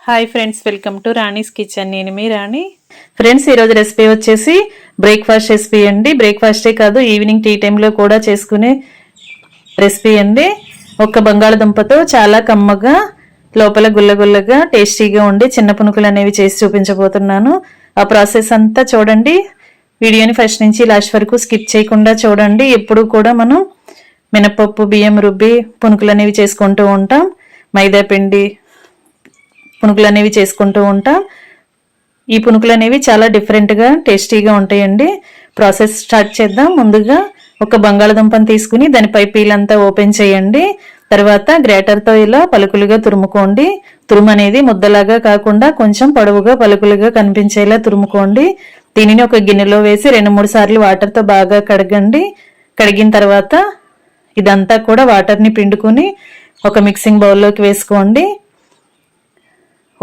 Hi friends, welcome to Rani's kitchen. నేను మీ రాణి. Friends, ఈరోజు recipe వచ్చేసి బ్రేక్ఫాస్ట్ రెసిపీ అండి. బ్రేక్ఫాస్టే కాదు, ఈవినింగ్ టీ టైంలో కూడా చేసుకునే రెసిపీ అండి. ఒక బంగాళదుంపతో చాలా కమ్మగా, లోపల గుల్లగుల్లగా, టేస్టీగా ఉండి చిన్న పునుకులు అనేవి చేసి చూపించబోతున్నాను. ఆ ప్రాసెస్ అంతా చూడండి. వీడియోని ఫస్ట్ నుంచి లాస్ట్ వరకు స్కిప్ చేయకుండా చూడండి. ఎప్పుడు కూడా మనం మినపప్పు, బియ్యం రుబ్బి పునుకులు అనేవి చేసుకుంటూ ఉంటాం. మైదా పిండి పునుకులు అనేవి చేసుకుంటూ ఉంటాం. ఈ పునుకులు అనేవి చాలా డిఫరెంట్గా, టేస్టీగా ఉంటాయండి. ప్రాసెస్ స్టార్ట్ చేద్దాం. ముందుగా ఒక బంగాళదుంపను తీసుకుని దానిపై పీలంతా ఓపెన్ చేయండి. తర్వాత గ్రేటర్తో ఇలా పలుకులుగా తురుముకోండి. తురుము అనేది ముద్దలాగా కాకుండా కొంచెం పొడవుగా పలుకులుగా కనిపించేలా తురుముకోండి. దీనిని ఒక గిన్నెలో వేసి 2-3 సార్లు వాటర్తో బాగా కడగండి. కడిగిన తర్వాత ఇదంతా కూడా వాటర్ని పిండుకొని ఒక మిక్సింగ్ బౌల్లోకి వేసుకోండి.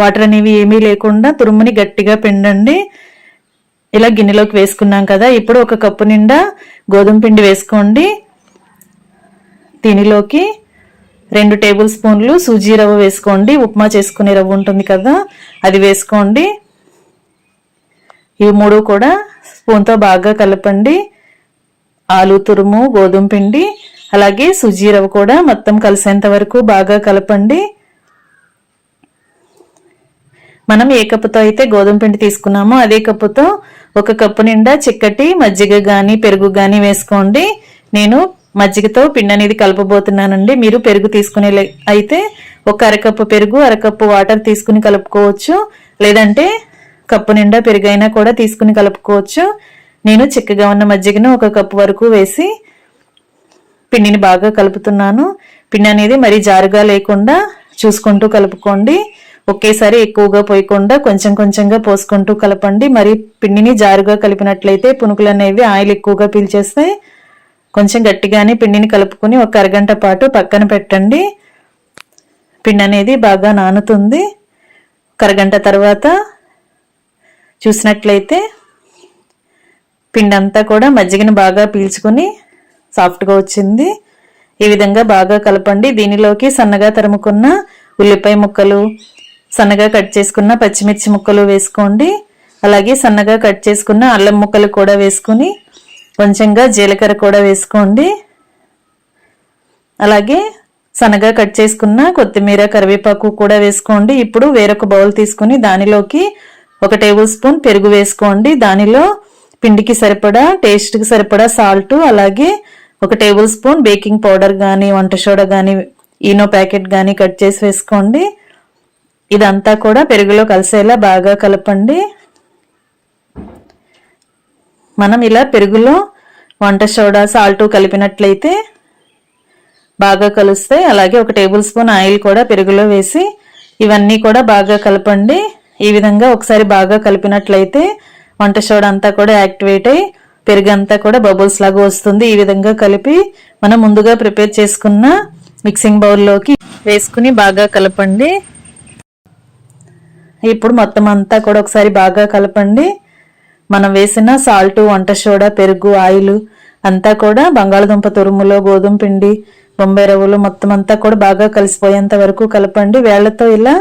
వాటర్ అనేవి ఏమీ లేకుండా తురుముని గట్టిగా పిండండి. ఇలా గిన్నెలోకి వేసుకున్నాం కదా, ఇప్పుడు ఒక కప్పు నిండా గోధుమ పిండి వేసుకోండి. దీనిలోకి 2 టేబుల్ స్పూన్లు సూజీ రవ్వ వేసుకోండి. ఉప్మా చేసుకునే రవ్వ ఉంటుంది కదా, అది వేసుకోండి. ఇవి 3 కూడా స్పూన్తో బాగా కలపండి. ఆలు తురుము, గోధుమ పిండి, అలాగే సూజీ రవ్వ కూడా మొత్తం కలిసేంత వరకు బాగా కలపండి. మనం ఏ కప్పుతో అయితే గోధుమ పిండి తీసుకున్నామో అదే కప్పుతో ఒక కప్పు నిండా చిక్కటి మజ్జిగ గాని పెరుగు గాని వేసుకోండి. నేను మజ్జిగతో పిండి అనేది కలపబోతున్నానండి. మీరు పెరుగు తీసుకునే అయితే ఒక అరకప్పు పెరుగు, అరకప్పు వాటర్ తీసుకుని కలుపుకోవచ్చు. లేదంటే కప్పు నిండా పెరుగు అయినా కూడా తీసుకుని కలుపుకోవచ్చు. నేను చిక్కగా ఉన్న మజ్జిగను ఒక కప్పు వరకు వేసి పిండిని బాగా కలుపుతున్నాను. పిండి అనేది మరీ జారుగా లేకుండా చూసుకుంటూ కలుపుకోండి. ఒకేసారి ఎక్కువగా పోయకుండా కొంచెం కొంచెంగా పోసుకుంటూ కలపండి. మరి పిండిని జారుగా కలిపినట్లయితే పునుకులు అనేవి ఆయిల్ ఎక్కువగా పీల్చేస్తాయి. కొంచెం గట్టిగానే పిండిని కలుపుకొని ఒక అరగంట పాటు పక్కన పెట్టండి. పిండి అనేది బాగా నానుతుంది. అరగంట తర్వాత చూసినట్లయితే పిండి అంతా కూడా మజ్జిగను బాగా పీల్చుకొని సాఫ్ట్గా వచ్చింది. ఈ విధంగా బాగా కలపండి. దీనిలోకి సన్నగా తరుముకున్న ఉల్లిపాయ ముక్కలు, సన్నగా కట్ చేసుకున్న పచ్చిమిర్చి ముక్కలు వేసుకోండి. అలాగే సన్నగా కట్ చేసుకున్న అల్లం ముక్కలు కూడా వేసుకుని కొంచెంగా జీలకర్ర కూడా వేసుకోండి. అలాగే సన్నగా కట్ చేసుకున్న కొత్తిమీర, కరివేపాకు కూడా వేసుకోండి. ఇప్పుడు వేరొక బౌల్ తీసుకుని దానిలోకి 1 టేబుల్ స్పూన్ పెరుగు వేసుకోండి. దానిలో పిండికి సరిపడా, టేస్ట్కి సరిపడా సాల్ట్, అలాగే 1 టేబుల్ స్పూన్ బేకింగ్ పౌడర్ కానీ, వంట సోడా కానీ, ఈనో ప్యాకెట్ కానీ కట్ చేసి వేసుకోండి. ఇదంతా కూడా పెరుగులో కలిసేలా బాగా కలపండి. మనం ఇలా పెరుగులో వంట సోడా, సాల్ట్ కలిపినట్లయితే బాగా కలుస్తాయి. అలాగే 1 టేబుల్ స్పూన్ ఆయిల్ కూడా పెరుగులో వేసి ఇవన్నీ కూడా బాగా కలపండి. ఈ విధంగా ఒకసారి బాగా కలిపినట్లయితే వంట సోడా అంతా కూడా యాక్టివేట్ అయ్యి పెరుగు అంతా కూడా బబుల్స్ లాగా వస్తుంది. ఈ విధంగా కలిపి మనం ముందుగా ప్రిపేర్ చేసుకున్న మిక్సింగ్ బౌల్లోకి వేసుకుని బాగా కలపండి. ఇప్పుడు మొత్తం అంతా కూడా ఒకసారి బాగా కలపండి. మనం వేసిన సాల్ట్, వంట సోడా, పెరుగు, ఆయిల్ అంతా కూడా బంగాళదుంప తురుములో, గోధుమ పిండి, బొంబాయి రవ్వలు మొత్తం అంతా కూడా బాగా కలిసిపోయేంత వరకు కలపండి. వేళ్లతో ఇలా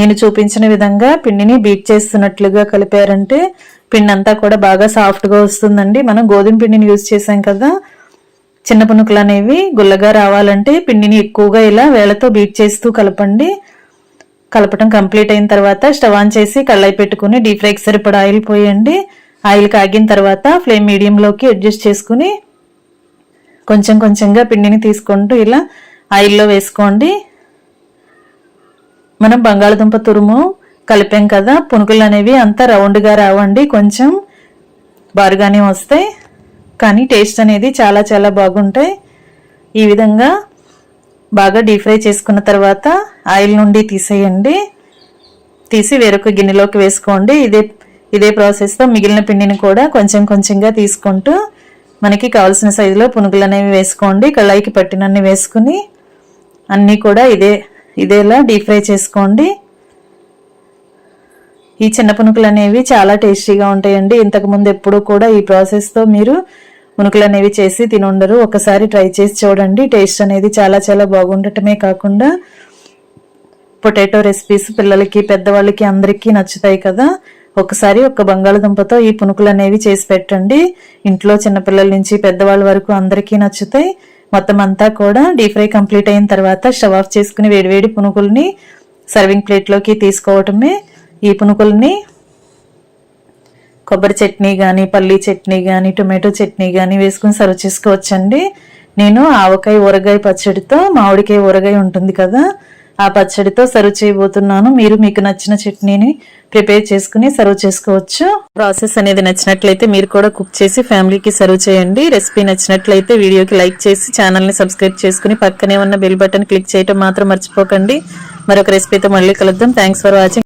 నేను చూపించిన విధంగా పిండిని బీట్ చేస్తున్నట్లుగా కలిపారంటే పిండి అంతా కూడా బాగా సాఫ్ట్గా వస్తుందండి. మనం గోధుమ పిండిని యూజ్ చేసాం కదా, చిన్న పునుకులు అనేవి గుల్లగా రావాలంటే పిండిని ఎక్కువగా ఇలా వేళ్లతో బీట్ చేస్తూ కలపండి. కలపటం కంప్లీట్ అయిన తర్వాత స్టవ్ ఆన్ చేసి కళాయి పెట్టుకుని డీప్ ఫ్రైకి సరిపడా ఆయిల్ పోయండి. ఆయిల్ కాగిన తర్వాత ఫ్లేమ్ మీడియంలోకి అడ్జస్ట్ చేసుకుని కొంచెం కొంచెంగా పిండిని తీసుకుంటూ ఇలా ఆయిల్లో వేసుకోండి. మనం బంగాళదుంప తురుము కలిపాం కదా, పునుకులు అనేవి అంత రౌండ్గా రావండి, కొంచెం బారుగానే వస్తాయి. కానీ టేస్ట్ అనేది చాలా చాలా బాగుంటాయి. ఈ విధంగా బాగా డీప్ ఫ్రై చేసుకున్న తర్వాత ఆయిల్ నుండి తీసేయండి. తీసి వేరొక గిన్నెలోకి వేసుకోండి. ఇదే ప్రాసెస్తో మిగిలిన పిండిని కూడా కొంచెం కొంచెంగా తీసుకుంటూ మనకి కావాల్సిన సైజులో పునుగులు అనేవి వేసుకోండి. కళాయికి పట్టినన్ని వేసుకుని అన్నీ కూడా ఇదేలా డీప్ ఫ్రై చేసుకోండి. ఈ చిన్న పునుకులు అనేవి చాలా టేస్టీగా ఉంటాయండి. ఇంతకుముందు ఎప్పుడు కూడా ఈ ప్రాసెస్తో మీరు పునుకులు అనేవి చేసి తినుండరు. ఒకసారి ట్రై చేసి చూడండి. టేస్ట్ అనేది చాలా చాలా బాగుండటమే కాకుండా పొటాటో రెసిపీస్ పిల్లలకి పెద్దవాళ్ళకి అందరికీ నచ్చుతాయి కదా. ఒకసారి ఒక బంగాళదుంపతో ఈ పునుకులు అనేవి చేసి పెట్టండి. ఇంట్లో చిన్నపిల్లల నుంచి పెద్దవాళ్ళ వరకు అందరికీ నచ్చుతాయి. మొత్తం అంతా కూడా డీప్ ఫ్రై కంప్లీట్ అయిన తర్వాత స్టవ్ ఆఫ్ చేసుకుని వేడివేడి పునుకుల్ని సర్వింగ్ ప్లేట్లోకి తీసుకోవటమే. ఈ పునుకుల్ని కొబ్బరి చట్నీ కానీ, పల్లీ చట్నీ కానీ, టొమాటో చట్నీ కానీ వేసుకుని సర్వ్ చేసుకోవచ్చండి. నేను ఆవకాయ ఊరగాయ పచ్చడితో, మామిడికాయ ఊరగాయ ఉంటుంది కదా, ఆ పచ్చడితో సర్వ్ చేయబోతున్నాను. మీరు మీకు నచ్చిన చట్నీని ప్రిపేర్ చేసుకుని సర్వ్ చేసుకోవచ్చు. ప్రాసెస్ అనేది నచ్చినట్లయితే మీరు కూడా కుక్ చేసి ఫ్యామిలీకి సర్వ్ చేయండి. రెసిపీ నచ్చినట్లయితే వీడియోకి లైక్ చేసి ఛానల్ని సబ్స్క్రైబ్ చేసుకుని పక్కనే ఉన్న బెల్ బటన్ క్లిక్ చేయడం మాత్రం మర్చిపోకండి. మరొక రెసిపీతో మళ్ళీ కలుద్దాం. Thanks for watching.